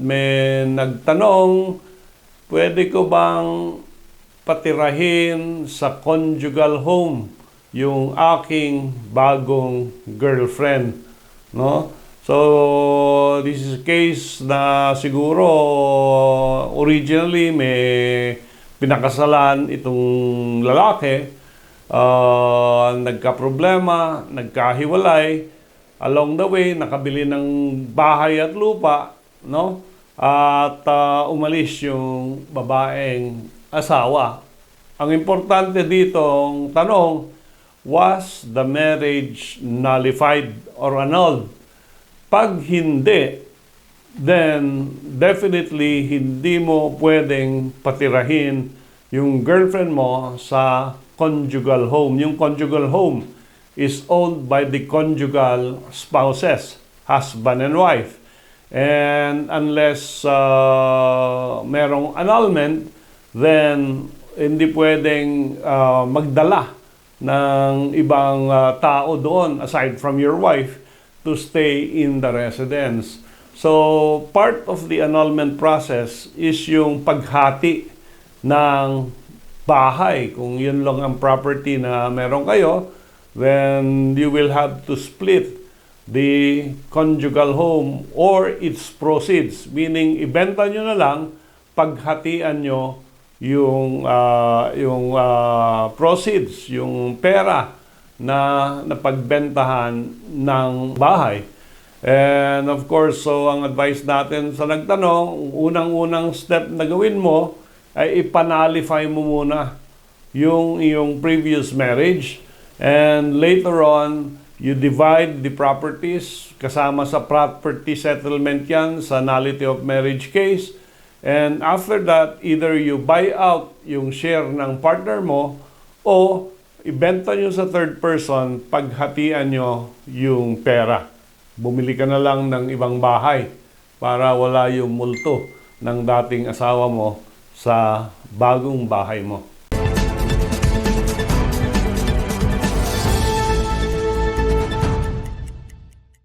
At may nagtanong, pwede ko bang patirahin sa conjugal home yung aking bagong girlfriend, no? So, this is a case na siguro originally may pinakasalan itong lalaki, nagkaproblema, nagkahiwalay, along the way, nakabili ng bahay at lupa, no? At umalis yung babaeng asawa. Ang importante dito, ang tanong, was the marriage nullified or annulled? Pag hindi, then definitely hindi mo pwedeng patirahin yung girlfriend mo sa conjugal home. Yung conjugal home is owned by the conjugal spouses, husband and wife. And unless merong annulment, then hindi pwedeng magdala ng ibang tao doon aside from your wife to stay in the residence. So, part of the annulment process is yung paghati ng bahay. Kung yun lang ang property na meron kayo, then you will have to split the conjugal home or its proceeds. Meaning, ibenta nyo na lang, paghatian nyo yung proceeds, yung pera na napagbentahan ng bahay. And of course, so ang advice natin sa nagtanong, unang-unang step na gawin mo ay ipanalify mo muna yung iyong previous marriage. And later on, you divide the properties, kasama sa property settlement yan, sa nullity of marriage case. And after that, either you buy out yung share ng partner mo o ibenta nyo sa third person, paghatian nyo yung pera. Bumili ka na lang ng ibang bahay para wala yung multo ng dating asawa mo sa bagong bahay mo.